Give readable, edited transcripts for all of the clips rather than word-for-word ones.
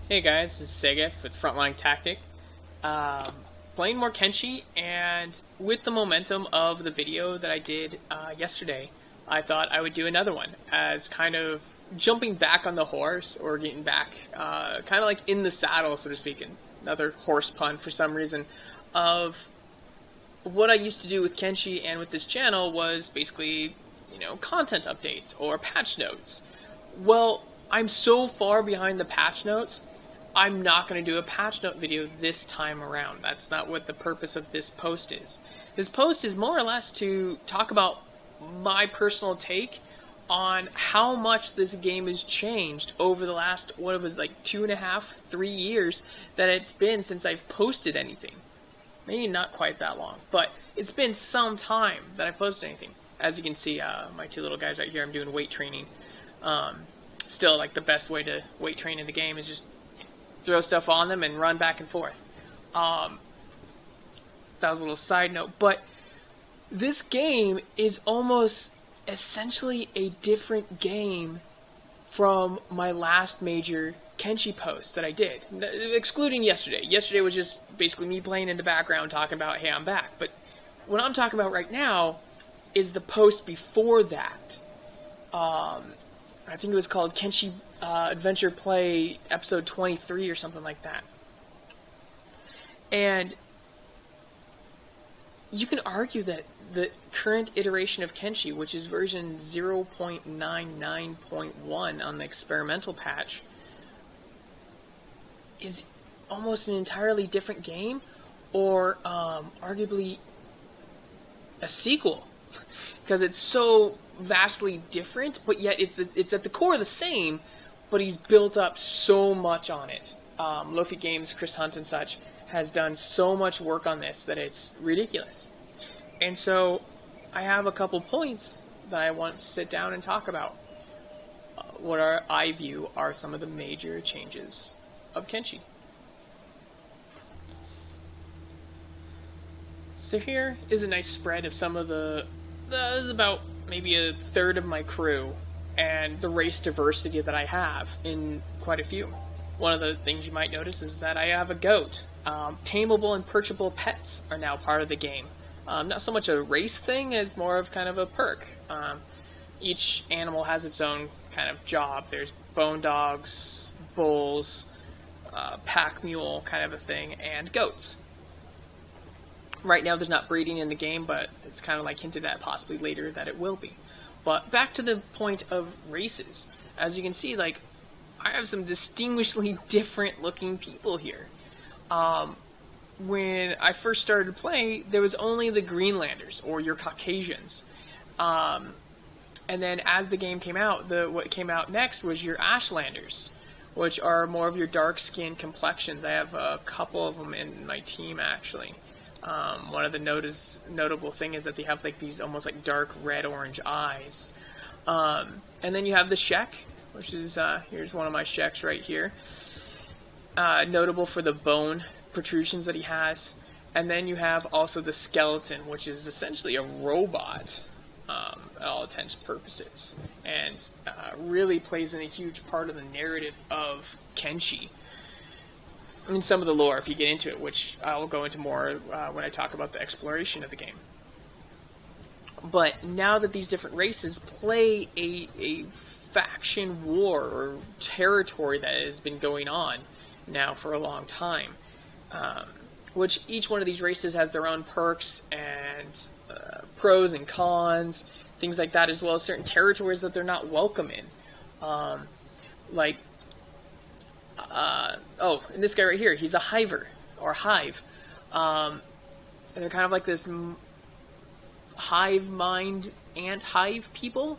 Hey guys, this is Segef with Frontlinetactic. Um, Playing more Kenshi, and with the momentum of the video that I did yesterday, I thought I would do another one as kind of jumping back on the horse or getting back kind of like in the saddle, so to speak. Another horse pun for some reason of what I used to do with Kenshi and with this channel was basically, content updates or patch notes. Well, I'm so far behind the patch notes, I'm not going to do a patch note video this time around. That's not what the purpose of this post is. This post is more or less to talk about my personal take on how much this game has changed over the last, 2.5, 3 years that it's been since I've posted anything. Maybe not quite that long, but it's been some time that I've posted anything. As you can see, my two little guys right here, I'm doing weight training. Still, like, the best way to weight train in the game is just throw stuff on them and run back and forth. That was a little side note, but this game is almost essentially a different game from my last major Kenshi post that I did, excluding yesterday. Yesterday was just basically me playing in the background talking about, hey, I'm back. But what I'm talking about right now is the post before that. I think it was called Kenshi Adventure Play episode 23 or something like that. And you can argue that the current iteration of Kenshi, which is version 0.99.1 on the experimental patch, is almost an entirely different game, or arguably a sequel, because it's so vastly different, but yet it's at the core the same, but he's built up so much on it. Lofi Games, Chris Hunt and such, has done so much work on this that it's ridiculous. And so I have a couple points that I want to sit down and talk about. I view are some of the major changes of Kenshi. So here is a nice spread of some of this is about maybe a third of my crew and the race diversity that I have in quite a few. One of the things you might notice is that I have a goat. Tameable and perchable pets are now part of the game. Not so much a race thing as more of kind of a perk. Each animal has its own kind of job. There's bone dogs, bulls, pack mule kind of a thing, and goats. Right now there's not breeding in the game, but it's kind of like hinted at possibly later that it will be. But back to the point of races. As you can see, like, I have some distinguishedly different looking people here. When I first started to play, there was only the Greenlanders, or your Caucasians. And then as the game came out, what came out next was your Ashlanders, which are more of your dark-skinned complexions. I have a couple of them in my team, actually. One of the notable thing is that they have like these almost like dark red-orange eyes. And then you have the Shek, which is, here's one of my Sheks right here. Notable for the bone protrusions that he has. And then you have also the skeleton, which is essentially a robot, at all intents and purposes. And really plays in a huge part of the narrative of Kenshi. In some of the lore, if you get into it, which I'll go into more when I talk about the exploration of the game. But now that these different races play a faction war or territory that has been going on now for a long time, which each one of these races has their own perks and pros and cons, things like that, as well as certain territories that they're not welcome in. And this guy right here, he's a hiver, or hive. And they're kind of like this hive mind ant hive people.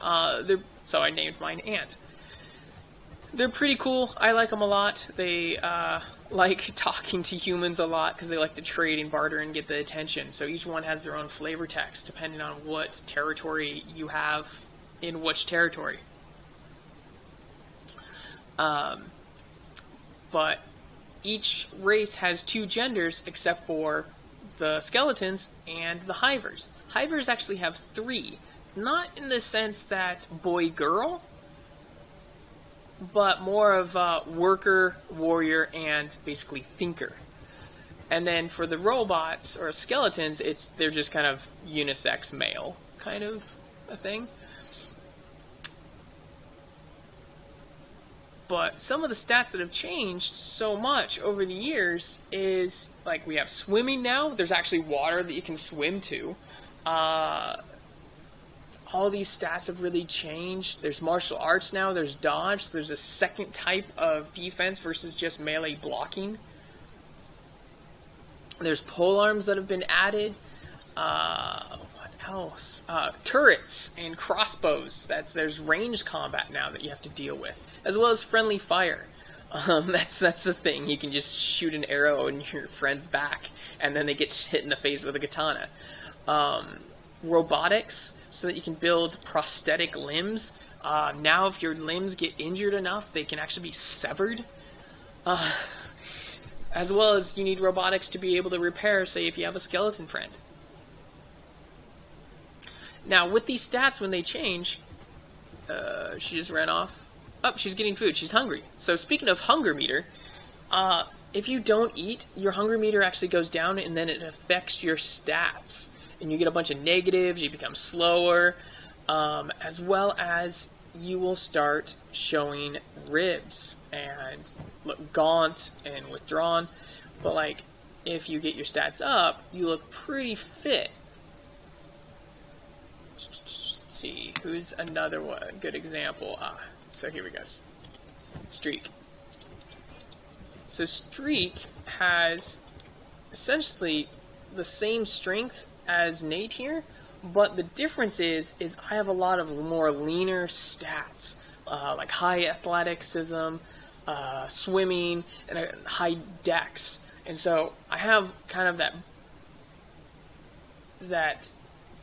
So I named mine Ant. They're pretty cool. I like them a lot. They like talking to humans a lot because they like to trade and barter and get the attention. So each one has their own flavor text depending on what territory you have in which territory. But each race has two genders except for the skeletons and the hivers. Hivers actually have three. Not in the sense that boy-girl, but more of worker, warrior, and basically thinker. And then for the robots or skeletons, they're just kind of unisex male kind of a thing. But some of the stats that have changed so much over the years is, like, we have swimming now. There's actually water that you can swim to. All these stats have really changed. There's martial arts now. There's dodge. There's a second type of defense versus just melee blocking. There's polearms that have been added. What else? Turrets and crossbows. There's ranged combat now that you have to deal with, as well as friendly fire. That's the thing. You can just shoot an arrow in your friend's back, and then they get hit in the face with a katana. Robotics, so that you can build prosthetic limbs. Now, if your limbs get injured enough, they can actually be severed. As well as you need robotics to be able to repair, say, if you have a skeleton friend. Now, with these stats, when they change, she just ran off. Oh, she's getting food. She's hungry. So speaking of hunger meter, if you don't eat, your hunger meter actually goes down, and then it affects your stats. And you get a bunch of negatives, you become slower, as well as you will start showing ribs and look gaunt and withdrawn. But, like, if you get your stats up, you look pretty fit. Let's see, who's another one? Good example. So here we go. Streak. So Streak has essentially the same strength as Nate here, but the difference is I have a lot of more leaner stats, like high athleticism, swimming, and high dex. And so I have kind of that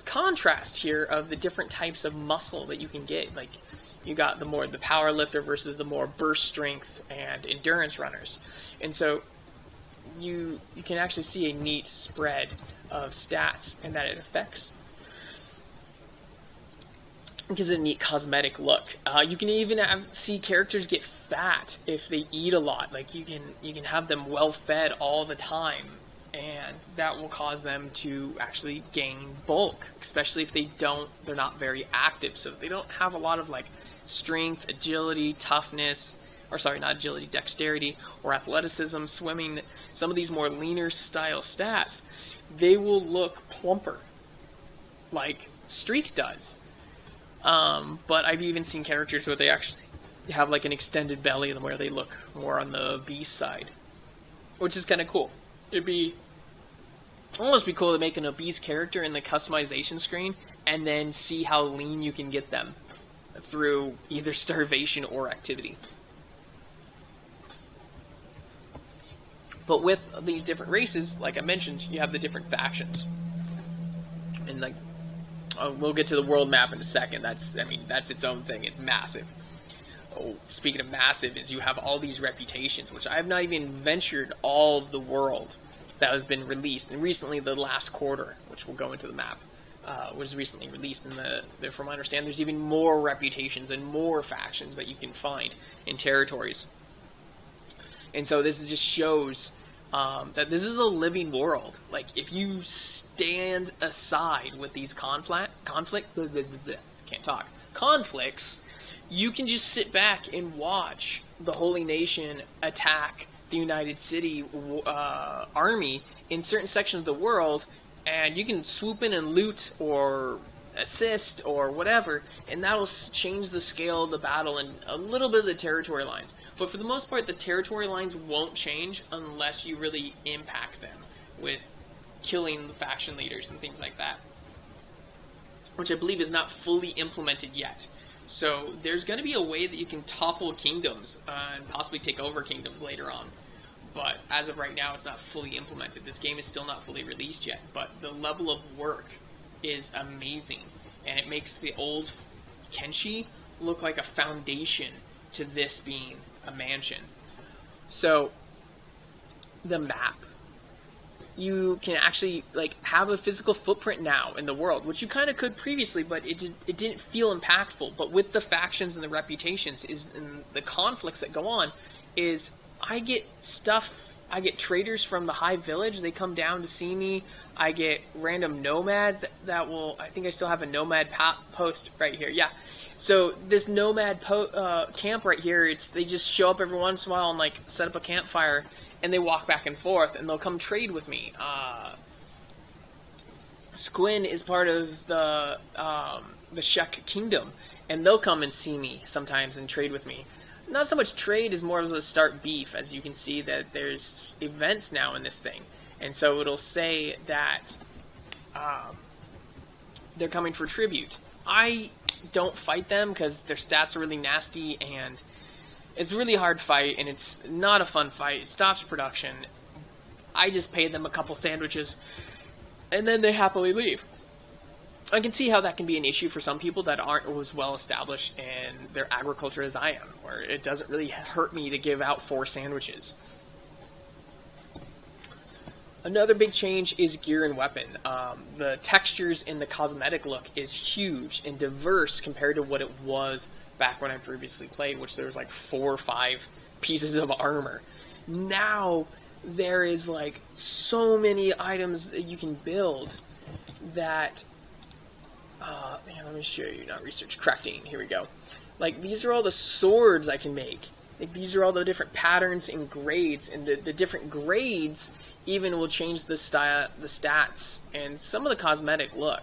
contrast here of the different types of muscle that you can get. Like, you got the power lifter versus the more burst strength and endurance runners. And so you can actually see a neat spread of stats, and that it affects. It gives it a neat cosmetic look. You can even see characters get fat if they eat a lot. Like, you can have them well fed all the time, and that will cause them to actually gain bulk, especially if they're not very active. So if they don't have a lot of, like, strength, agility, toughness, or sorry, not agility, dexterity, or athleticism, swimming, some of these more leaner style stats, they will look plumper, like Streak does. But I've even seen characters where they actually have like an extended belly and where they look more on the beast side, which is kind of cool. It'd almost be cool to make an obese character in the customization screen and then see how lean you can get them through either starvation or activity. But with these different races, like I mentioned, you have the different factions. And like, we'll get to the world map in a second. That's its own thing. It's massive. Oh, speaking of massive, is you have all these reputations, which I have not even ventured all of the world that has been released. And recently, the last quarter, which will go into the map, was recently released. And from my understanding, there's even more reputations and more factions that you can find in territories. And so this just shows that this is a living world. Like, if you stand aside with these conflicts, you can just sit back and watch the Holy Nation attack the United City army in certain sections of the world, and you can swoop in and loot or assist or whatever, and that will change the scale of the battle and a little bit of the territory lines. But for the most part, the territory lines won't change unless you really impact them with killing the faction leaders and things like that, which I believe is not fully implemented yet. So there's going to be a way that you can topple kingdoms and possibly take over kingdoms later on. But as of right now, it's not fully implemented. This game is still not fully released yet, but the level of work is amazing, and it makes the old Kenshi look like a foundation to this being a mansion. So the map. you can actually like have a physical footprint now in the world, which you kind of could previously, but it didn't feel impactful. But with the factions and the reputations and the conflicts that go on, is I get traders from the High Village. They come down to see me. I get random nomads that will. I think I still have a nomad post right here. Yeah. So this nomad camp right here, they just show up every once in a while and like set up a campfire, and they walk back and forth, and they'll come trade with me. Squin is part of the Shek Kingdom, and they'll come and see me sometimes and trade with me. Not so much trade as more of a start beef, as you can see that there's events now in this thing, and so it'll say that they're coming for tribute. I don't fight them because their stats are really nasty, and it's a really hard fight, and it's not a fun fight. It stops production. I just pay them a couple sandwiches, and then they happily leave. I can see how that can be an issue for some people that aren't as well established in their agriculture as I am, where it doesn't really hurt me to give out 4 sandwiches. Another big change is gear and weapon. The textures in the cosmetic look is huge and diverse compared to what it was back when I previously played, which there was like 4 or 5 pieces of armor. Now there is like so many items that you can build that man, let me show you. Not research, crafting. Here we go. Like, these are all the swords I can make. Like, these are all the different patterns and grades, and the different grades even will change the stats and some of the cosmetic look.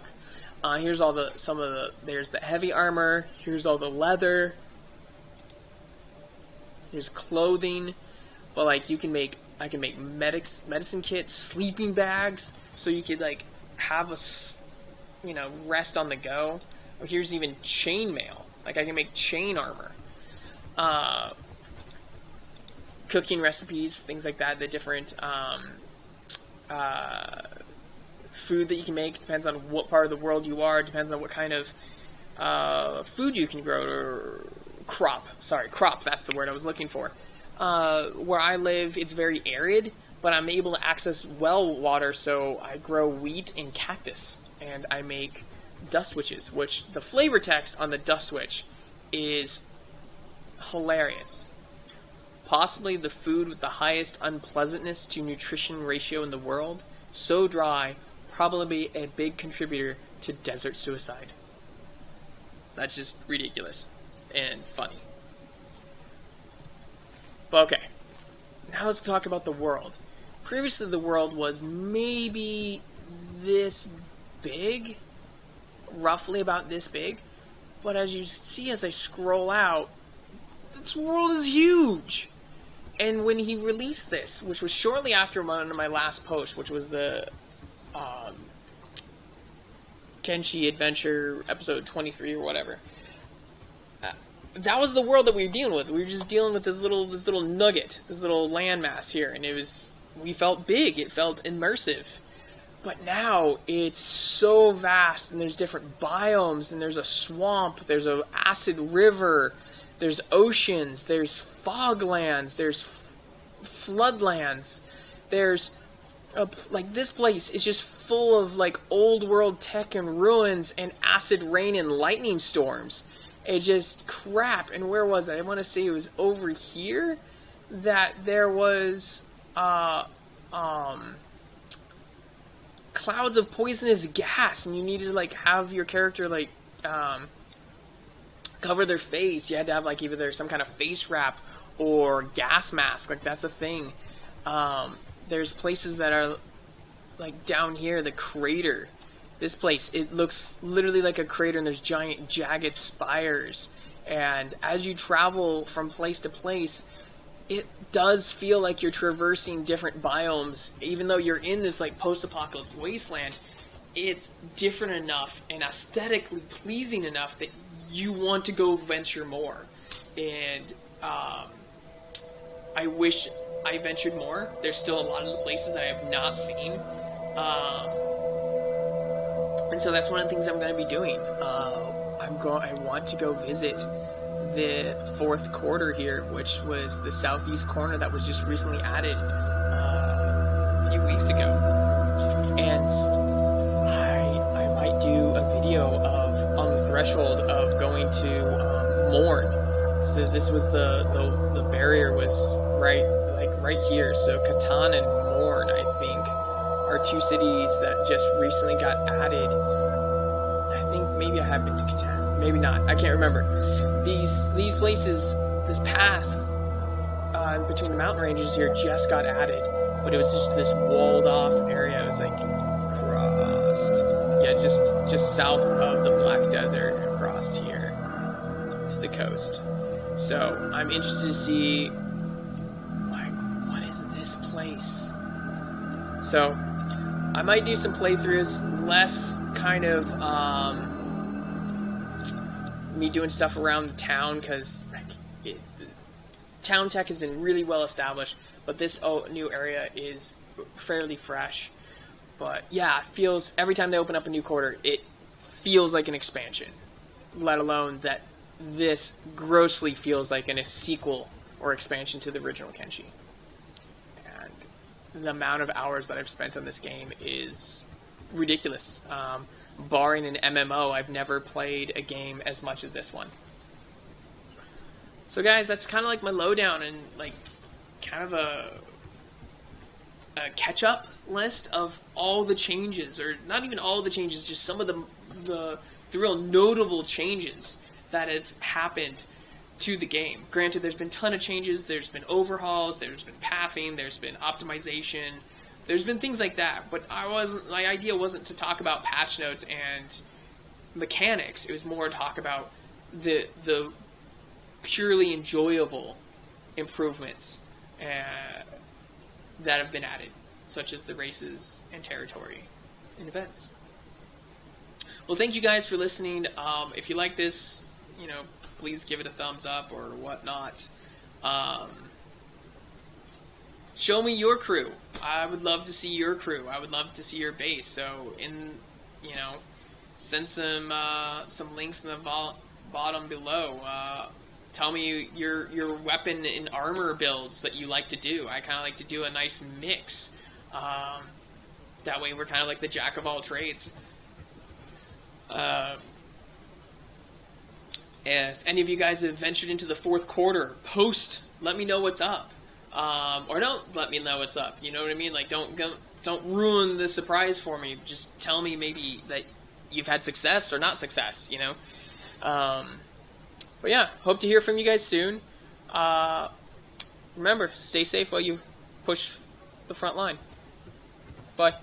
Here's all there's the heavy armor. Here's all the leather. Here's clothing. But like, I can make medicine kits, sleeping bags, so you could like have rest on the go. Or here's even chainmail. Like, I can make chain armor. Cooking recipes, things like that. The different food that you can make depends on what part of the world you are. Depends on what kind of food you can grow, or crop. Sorry, crop. That's the word I was looking for. Where I live, it's very arid, but I'm able to access well water, so I grow wheat and cactus. And I make dust witches, which the flavor text on the dust witch is hilarious. Possibly the food with the highest unpleasantness to nutrition ratio in the world. So dry, probably a big contributor to desert suicide. That's just ridiculous and funny. But okay, now let's talk about the world. Previously the world was maybe this big, roughly about this big, but as you see as I scroll out, this world is huge. And when he released this, which was shortly after one of my last posts, which was the Kenshi Adventure episode 23 or whatever, that was the world that we were dealing with. We were just dealing with this little nugget, this little landmass here, and we felt big, it felt immersive. But now it's so vast, and there's different biomes, and there's a swamp, there's an acid river, there's oceans, there's foglands, there's floodlands, there's like, this place is just full of like old world tech and ruins and acid rain and lightning storms. It's just crap. And where was I? I want to say it was over here that there was clouds of poisonous gas, and you needed to like have your character like cover their face. You had to have like either there's some kind of face wrap or gas mask. Like, that's a thing. There's places that are like down here, the crater. This place, it looks literally like a crater, and there's giant jagged spires. And as you travel from place to place, it does feel like you're traversing different biomes. Even though you're in this like post-apocalyptic wasteland, it's different enough and aesthetically pleasing enough that you want to go venture more. And I wish I ventured more. There's still a lot of the places that I have not seen. And so that's one of the things I'm going to be doing. I want to go visit the 4th quarter here, which was the southeast corner that was just recently added a few weeks ago. this was the barrier was right here. So Catan and Morn, I think, are two cities that just recently got added. I think maybe I have been to Catan, maybe not. I can't remember. These places, this path between the mountain ranges here just got added, but it was just this walled off area. It was like crossed, yeah, just south of the Black Desert, across here to the coast. So I'm interested to see, like, what is this place? So I might do some playthroughs, less kind of me doing stuff around the town, because town tech has been really well established, but this new area is fairly fresh. But yeah, it feels, every time they open up a new quarter, it feels like an expansion, let alone that this grossly feels like a sequel or expansion to the original Kenshi. And the amount of hours that I've spent on this game is ridiculous. Barring an MMO, I've never played a game as much as this one. So guys, that's kind of like my lowdown and like kind of a catch-up list of all the changes, or not even all the changes, just some of the real notable changes that have happened to the game. Granted, there's been a ton of changes. There's been overhauls, there's been pathing, there's been optimization, there's been things like that. But my idea wasn't to talk about patch notes and mechanics. It was more to talk about the purely enjoyable improvements that have been added, such as the races and territory and events. Well, thank you guys for listening. If you like this, please give it a thumbs up or whatnot. Show me your crew. I would love to see your crew. I would love to see your base. So, send some links in the bottom below. Tell me your weapon and armor builds that you like to do. I kind of like to do a nice mix. That way we're kind of like the jack of all trades. If any of you guys have ventured into the fourth quarter, let me know what's up. Or don't let me know what's up. You know what I mean? Like, don't ruin the surprise for me. Just tell me maybe that you've had success or not success, But yeah, hope to hear from you guys soon. Remember, stay safe while you push the front line. Bye.